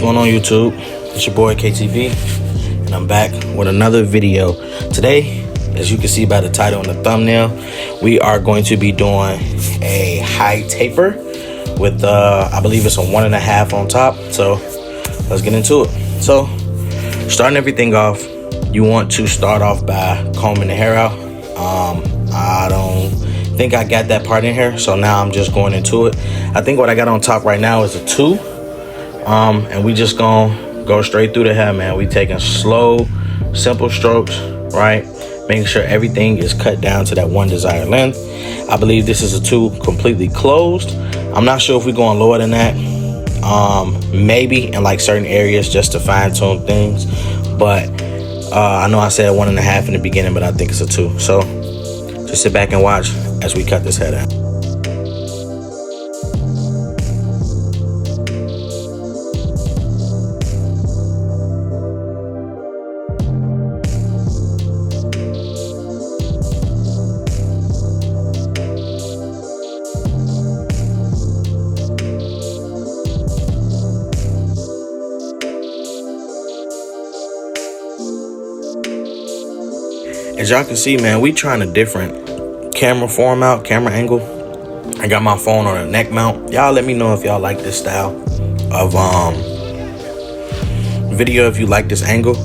What's going on, YouTube? It's your boy KTV, and I'm back with another video. Today, as you can see by the title and the thumbnail, we are going to be doing a high taper with I believe it's a 1.5 on top. So let's get into it. So starting everything off, you want to start off by combing the hair out. I don't think I got that part in here, so now I'm just going into it. I think what I got on top right now is a 2, and we just gonna go straight through the hair, man. We taking slow, simple strokes, right? Making sure everything is cut down to that one desired length. I believe this is a 2 completely closed. I'm not sure if we're going lower than that. Maybe in like certain areas just to fine tune things, but I know I said 1.5 in the beginning, but I think it's a 2. So just sit back and watch as we cut this head out. As y'all can see, man, we trying a different camera format, camera angle. I got my phone on a neck mount. Y'all let me know if y'all like this style of video, if you like this angle.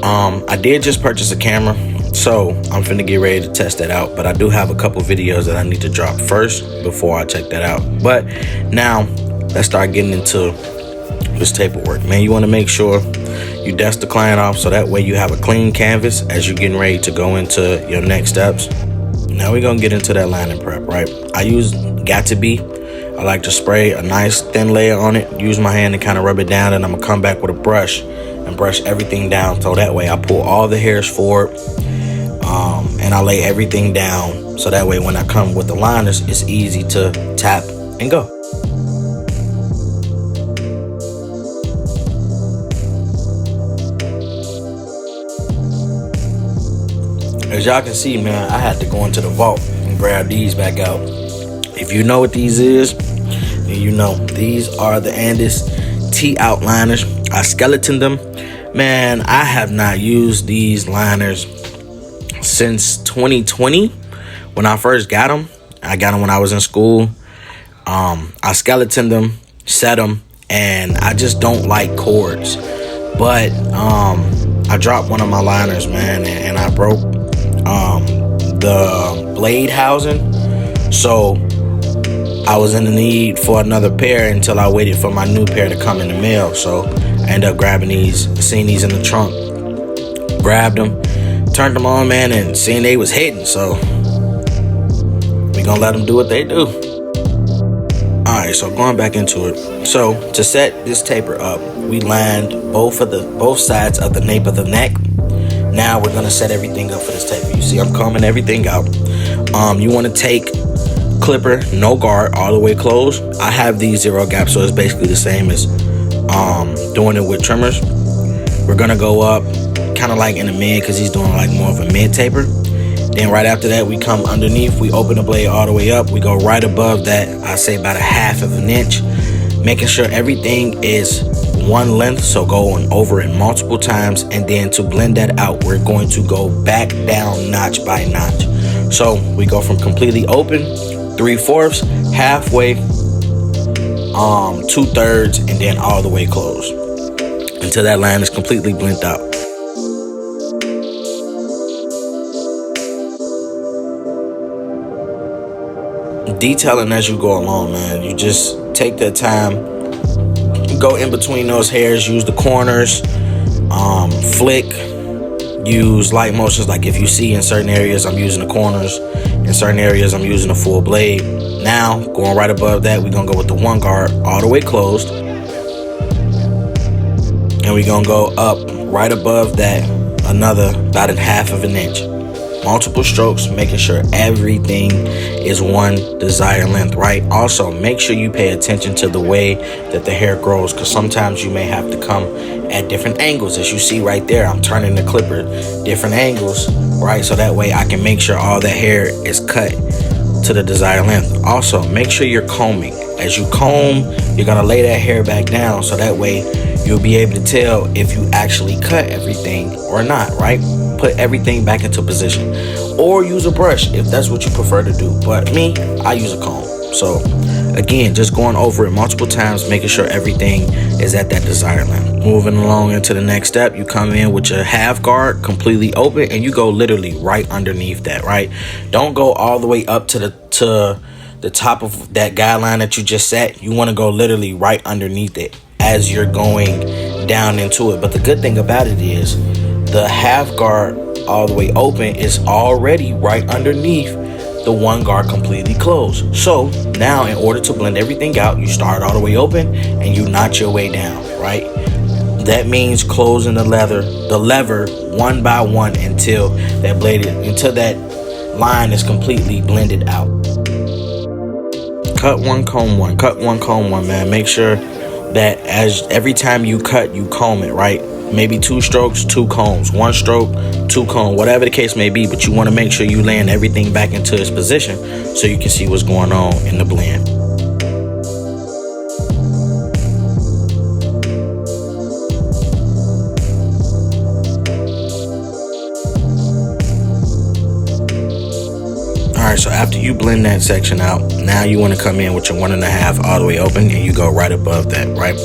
I did just purchase a camera, so I'm finna get ready to test that out, but I do have a couple videos that I need to drop first before I check that out. But now let's start getting into this taper work, man. You want to make sure you dust the client off so that way you have a clean canvas as you're getting ready to go into your next steps. Now we're gonna get into that lining prep, right? I use Got2b. I like to spray a nice thin layer on it, use my hand to kind of rub it down, and I'm gonna come back with a brush and brush everything down so that way I pull all the hairs forward, and I lay everything down so that way when I come with the liners, it's easy to tap and go. As y'all can see, man, I had to go into the vault and grab these back out. If you know what these is, then you know. These are the Andis T-out liners. I skeletoned them. Man, I have not used these liners since 2020 when I first got them. I got them when I was in school. I skeletoned them, set them, and I just don't like cords. But I dropped one of my liners, man, and I broke the blade housing, so I was in the need for another pair until I waited for my new pair to come in the mail. So I ended up grabbing these, seeing these in the trunk, grabbed them, turned them on, man, and seeing they was hitting, so we gonna let them do what they do. Alright, so going back into it. So to set this taper up, we lined both sides of the nape of the neck. Now we're gonna set everything up for this taper. You see I'm combing everything out. You want to take clipper, no guard, all the way closed. I have these 0 gap, so it's basically the same as doing it with trimmers. We're gonna go up kind of like in the mid because he's doing like more of a mid taper. Then right after that, we come underneath, we open the blade all the way up, we go right above that, I say about 1/2 inch, making sure everything is one length, so going over it multiple times. And then to blend that out, we're going to go back down notch by notch. So we go from completely open, 3/4, halfway, 2/3, and then all the way closed until that line is completely blended out. Detailing as you go along, man. You just take that time, go in between those hairs, use the corners, flick, use light motions. Like if you see in certain areas I'm using the corners, in certain areas I'm using a full blade. Now going right above that, we're gonna go with the 1 guard all the way closed, and we're gonna go up right above that another about 1/2 inch. Multiple strokes, making sure everything is one desired length, right? Also, make sure you pay attention to the way that the hair grows, because sometimes you may have to come at different angles. As you see right there, I'm turning the clipper different angles, right? So that way I can make sure all the hair is cut to the desired length. Also, make sure you're combing. As you comb, you're gonna lay that hair back down so that way you'll be able to tell if you actually cut everything or not, right? Put everything back into position, or use a brush if that's what you prefer to do. But me, I use a comb. So again, just going over it multiple times, making sure everything is at that desired length. Moving along into the next step, you come in with your half guard completely open, and you go literally right underneath that, right? Don't go all the way up to the top of that guideline that you just set. You want to go literally right underneath it as you're going down into it. But the good thing about it is the half guard all the way open is already right underneath the one guard completely closed. So now in order to blend everything out, you start all the way open and you notch your way down, right? That means closing the lever one by one until that line is completely blended out. Cut one, comb one, cut one, comb one, man. Make sure that every time you cut, you comb it, right? Maybe 2 strokes, 2 combs, 1 stroke, 2 combs, whatever the case may be. But you want to make sure you land everything back into its position so you can see what's going on in the blend. Alright, so after you blend that section out, now you want to come in with your 1.5 all the way open, and you go right above that, right?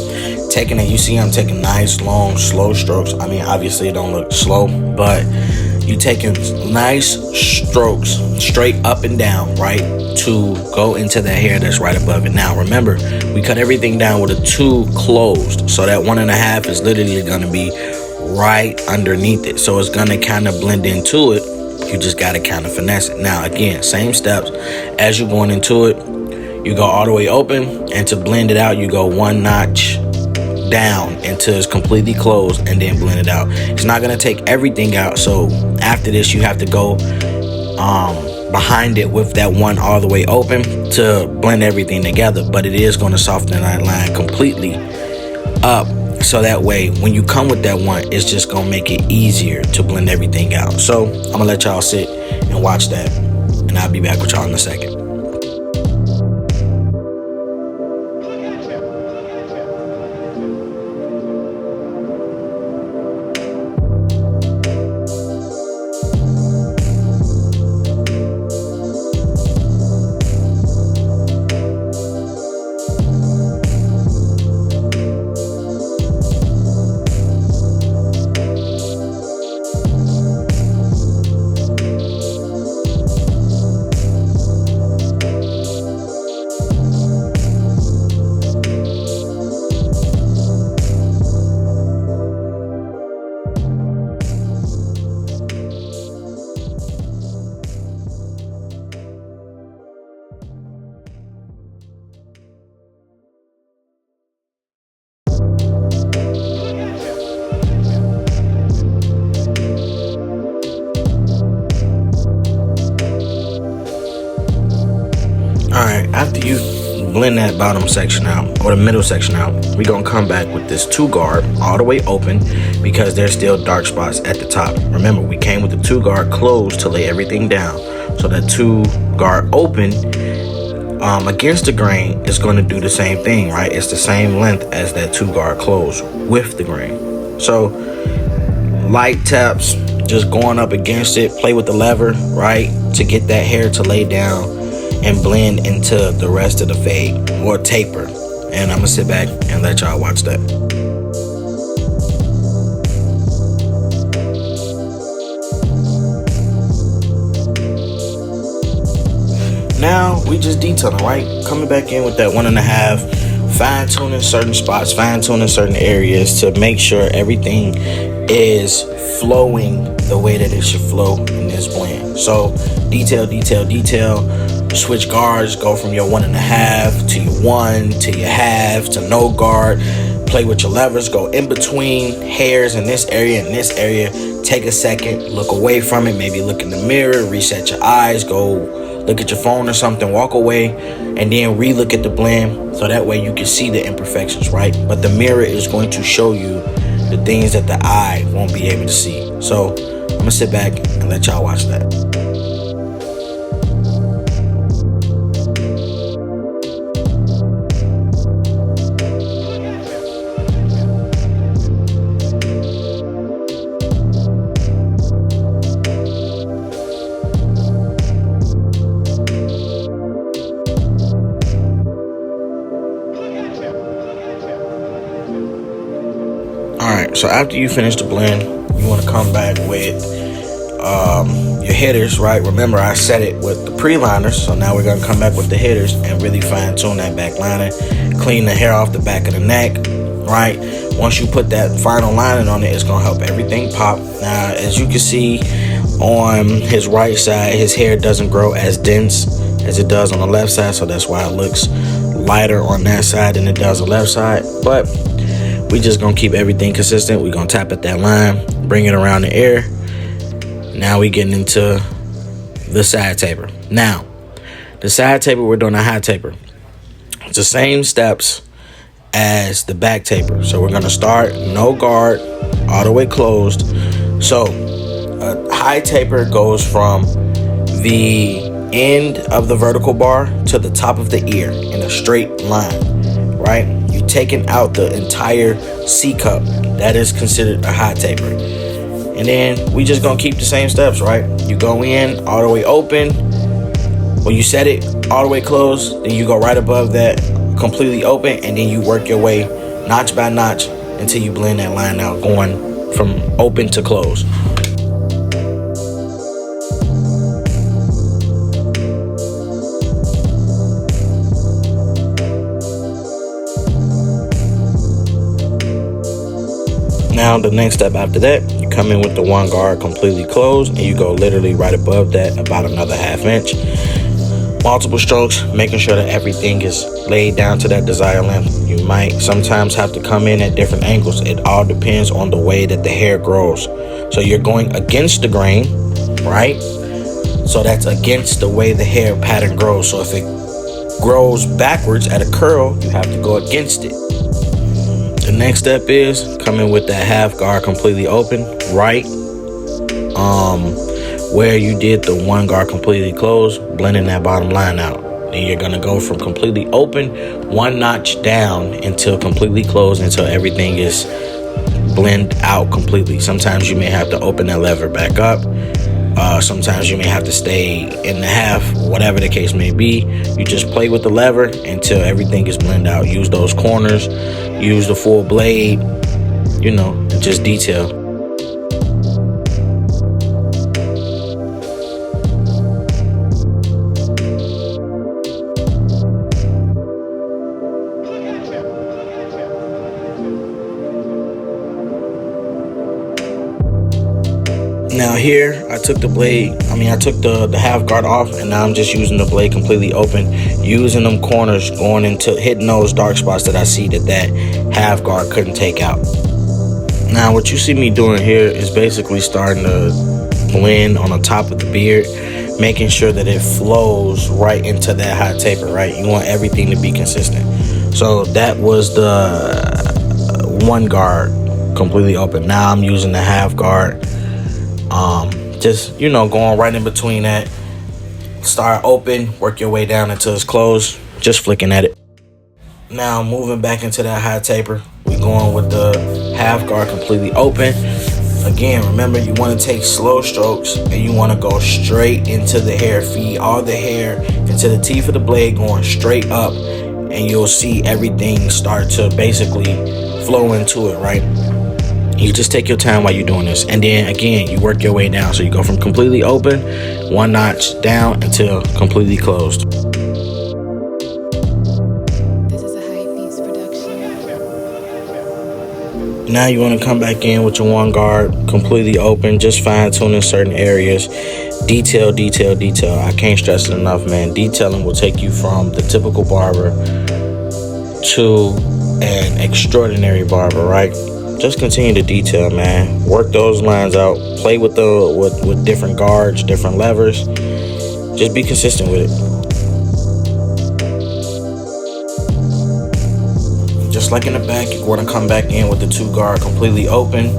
Taking it, you see I'm taking nice, long, slow strokes. I mean, obviously it don't look slow, but you taking nice strokes straight up and down, right? To go into that hair that's right above it. Now, remember, we cut everything down with a 2 closed, so that 1.5 is literally going to be right underneath it. So it's going to kind of blend into it. You just got to kind of finesse it. Now, again, same steps as you're going into it. You go all the way open, and to blend it out, you go 1 notch down until it's completely closed, and then blend it out. It's not going to take everything out, so after this you have to go behind it with that 1 all the way open to blend everything together. But it is going to soften that line completely up, so that way when you come with that 1, it's just going to make it easier to blend everything out. So I'm gonna let y'all sit and watch that, and I'll be back with y'all in a second. Alright, after you blend that bottom section out, or the middle section out, we're going to come back with this 2 guard all the way open, because there's still dark spots at the top. Remember, we came with the 2 guard closed to lay everything down. So that 2 guard open against the grain is going to do the same thing, right? It's the same length as that 2 guard closed with the grain. So light taps, just going up against it, play with the lever, right, to get that hair to lay down and blend into the rest of the fade or taper. And I'm gonna sit back and let y'all watch that. Now we just detailing, right? Coming back in with that 1.5, fine tuning certain spots, fine tuning certain areas to make sure everything is flowing the way that it should flow in this blend. So detail, detail, detail. Switch guards, go from your 1.5 to your 1 to your half to no guard. Play with your levers, go in between hairs in this area and this area. Take a second, look away from it, maybe look in the mirror, reset your eyes, go look at your phone or something, walk away, and then re-look at the blend, so that way you can see the imperfections, right? But the mirror is going to show you the things that the eye won't be able to see. So I'm gonna sit back and let y'all watch that. right, so after you finish the blend, you want to come back with your headers, right? Remember, I set it with the pre-liners, so now we're going to come back with the headers and really fine-tune that back liner, clean the hair off the back of the neck, right? Once you put that final lining on it, it's going to help everything pop. Now, as you can see on his right side, his hair doesn't grow as dense as it does on the left side, so that's why it looks lighter on that side than it does the left side. But we just going to keep everything consistent. We're going to tap at that line, bring it around the ear. Now we getting into the side taper. Now, the side taper, we're doing a high taper. It's the same steps as the back taper. So we're going to start no guard, all the way closed. So a high taper goes from the end of the vertical bar to the top of the ear in a straight line, right? You're taking out the entire C cup. That is considered a high taper. And then we just gonna keep the same steps, right? You go in all the way open. When you set it all the way closed, then you go right above that, completely open, and then you work your way notch by notch until you blend that line out, going from open to close. Now the next step after that, you come in with the one guard completely closed, and you go literally right above that, about another ½ inch. Multiple strokes, making sure that everything is laid down to that desired length. You might sometimes have to come in at different angles. It all depends on the way that the hair grows. So you're going against the grain, right? So that's against the way the hair pattern grows. So if it grows backwards at a curl, you have to go against it. The next step is coming with that half guard completely open, right? Where you did the one guard completely closed, blending that bottom line out. Then you're gonna go from completely open, one notch down until completely closed, until everything is blend out completely. Sometimes you may have to open that lever back up. Sometimes you may have to stay in the half, whatever the case may be. You just play with the lever until everything is blended out. Use those corners, use the full blade, you know, just detail. Now here, I took the half guard off, and now I'm just using the blade completely open, using them corners, going into hitting those dark spots that I see that half guard couldn't take out. Now what you see me doing here is basically starting to blend on the top of the beard, making sure that it flows right into that high taper, right? You want everything to be consistent. So that was the one guard completely open. Now I'm using the half guard. Just, you know, going right in between that. Start open, work your way down until it's closed, just flicking at it. Now moving back into that high taper, we're going with the half guard completely open. Again, remember, you want to take slow strokes, and you want to go straight into the hair, feed all the hair into the teeth of the blade, going straight up, and you'll see everything start to basically flow into it, right? You just take your time while you're doing this. And then again, you work your way down. So you go from completely open, one notch down until completely closed. This is a High Beats production. Now you want to come back in with your one guard completely open, just fine tuning certain areas. Detail, detail, detail. I can't stress it enough, man. Detailing will take you from the typical barber to an extraordinary barber, right? Just continue to detail, man. Work those lines out. Play with different guards, different levers. Just be consistent with it. Just like in the back, you want to come back in with the two guard completely open,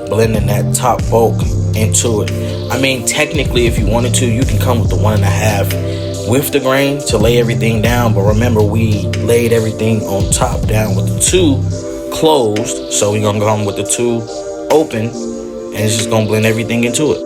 blending that top bulk into it. I mean, technically, if you wanted to, you can come with the 1.5 with the grain to lay everything down. But remember, we laid everything on top down with the 2 closed, so we're gonna come with the 2 open, and it's just gonna blend everything into it.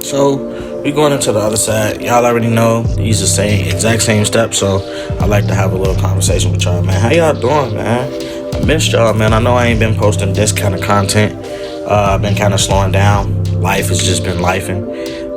So we going into the other side. Y'all already know these are the exact same steps, so I like to have a little conversation with y'all, man. How y'all doing, man? I missed y'all, man. I know I ain't been posting this kind of content. I've been kind of slowing down. Life has just been lifing.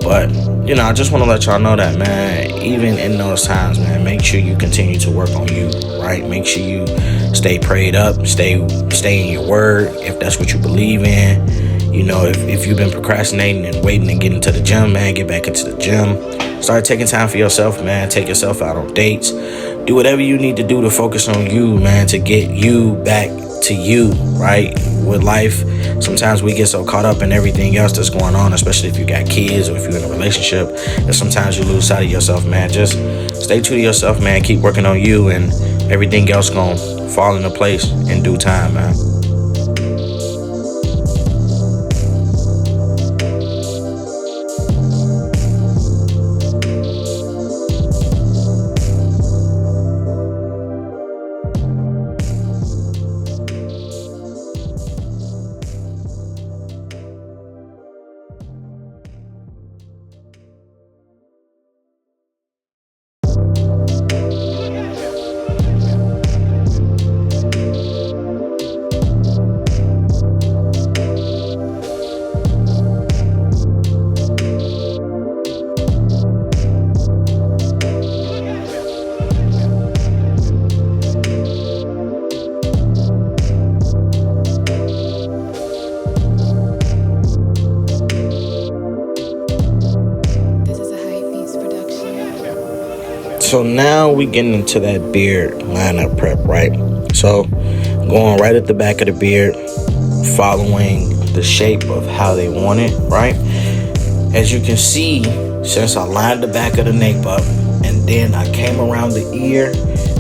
But, I just want to let y'all know that, man, even in those times, man, make sure you continue to work on you, right? Make sure you stay prayed up, stay in your word, if that's what you believe in. If you've been procrastinating and waiting to get into the gym, man, get back into the gym. Start taking time for yourself, man. Take yourself out on dates. Do whatever you need to do to focus on you, man, to get you back to you, right? With life, sometimes we get so caught up in everything else that's going on, especially if you got kids or if you're in a relationship, that sometimes you lose sight of yourself, man. Just stay true to yourself, man. Keep working on you, and everything else gonna fall into place in due time, man. So now we getting into that beard lineup prep, right? So going right at the back of the beard, following the shape of how they want it, right? As you can see, since I lined the back of the nape up and then I came around the ear,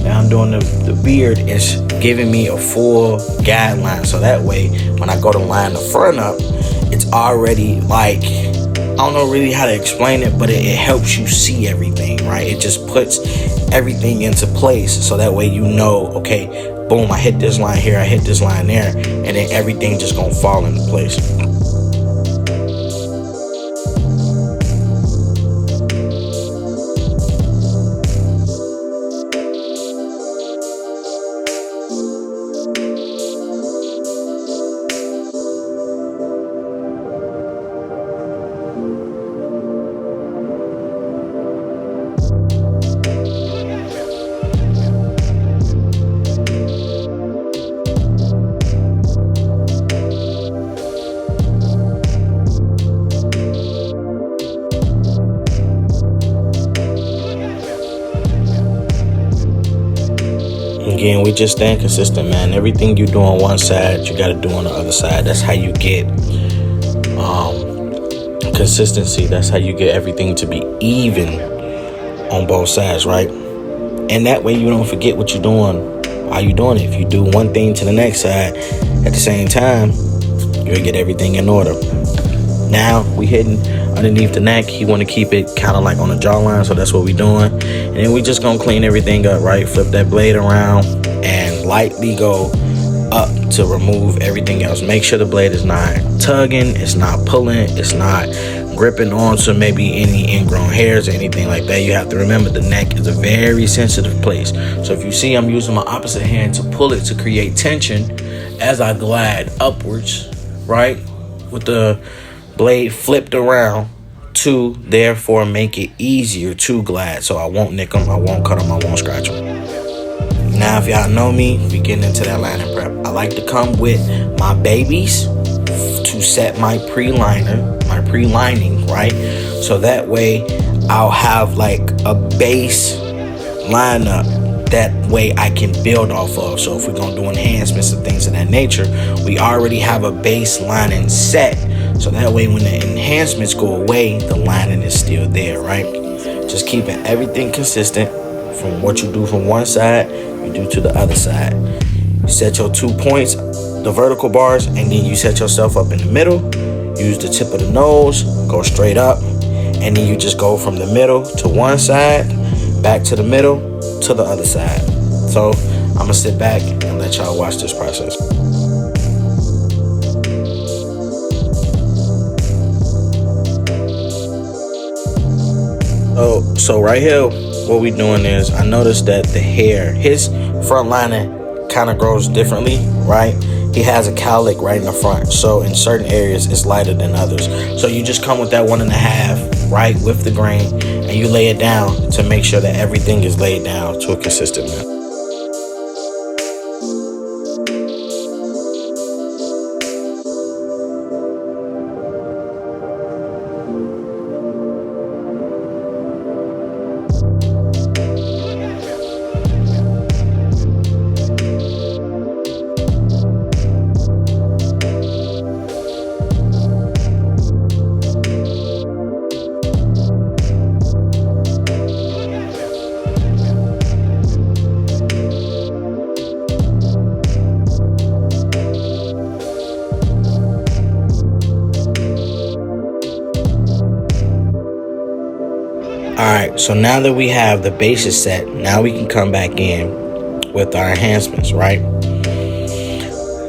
now I'm doing the beard, it's giving me a full guideline. So that way, when I go to line the front up, it's already like, I don't know really how to explain it, but it helps you see everything, right? It just puts everything into place. So that way okay, boom, I hit this line here, I hit this line there, and then everything just gonna fall into place. Again, we just staying consistent, man. Everything you do on one side, you got to do on the other side. That's how you get consistency. That's how you get everything to be even on both sides, right? And that way you don't forget what you're doing while you're doing it. If you do one thing to the next side at the same time, you'll get everything in order. Now we hitting underneath the neck. You want to keep it kind of like on the jawline, so that's what we doing. And then we just gonna clean everything up, right? Flip that blade around and lightly go up to remove everything else. Make sure the blade is not tugging, it's not pulling, it's not gripping onto maybe any ingrown hairs or anything like that. You have to remember the neck is a very sensitive place. So if you see I'm using my opposite hand to pull it to create tension as I glide upwards, right? With the blade flipped around to therefore make it easier to glide. So I won't nick them, I won't cut them, I won't scratch them. Now, if y'all know me, we getting into that lining prep. I like to come with my babies to set my pre-liner, my pre-lining, right? So that way I'll have like a base lineup that way I can build off of. So if we're gonna do enhancements and things of that nature, we already have a base lining set. So that way when the enhancements go away, the lining is still there, right? Just keeping everything consistent from what you do from one side, you do to the other side. You set your 2 points, the vertical bars, and then you set yourself up in the middle. Use the tip of the nose, go straight up, and then you just go from the middle to one side, back to the middle, to the other side. So I'm gonna sit back and let y'all watch this process. So right here, what we doing is, I noticed that the hair, his front lining kind of grows differently, right? He has a cowlick right in the front, so in certain areas it's lighter than others. So you just come with that 1.5, right, with the grain, and you lay it down to make sure that everything is laid down to a consistent manner. Alright, so now that we have the bases set, now we can come back in with our enhancements, right?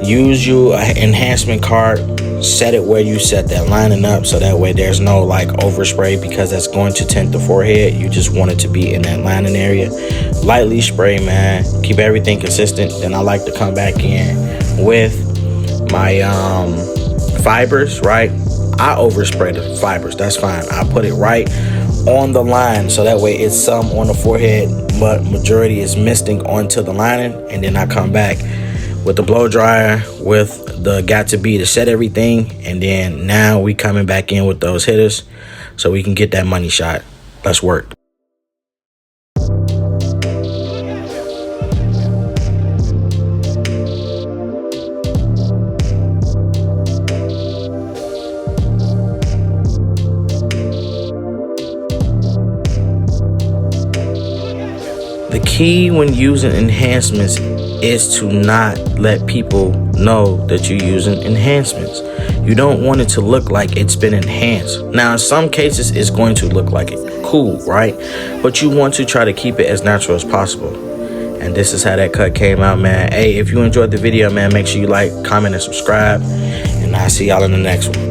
Use your enhancement card, set it where you set that lining up, so that way there's no like overspray, because that's going to tint the forehead. You just want it to be in that lining area. Lightly spray, man. Keep everything consistent. Then I like to come back in with my fibers, right? I overspray the fibers, that's fine. I put it right on the line, so that way it's some on the forehead, but majority is misting onto the lining. And then I come back with the blow dryer with the got to be to set everything. And then now we coming back in with those hitters so we can get that money shot. Let's work. The key when using enhancements is to not let people know that you're using enhancements. You don't want it to look like it's been enhanced. Now, in some cases, it's going to look like it cool, right? But you want to try to keep it as natural as possible. And this is how that cut came out, man. Hey, if you enjoyed the video, man, make sure you like, comment, and subscribe. And I'll see y'all in the next one.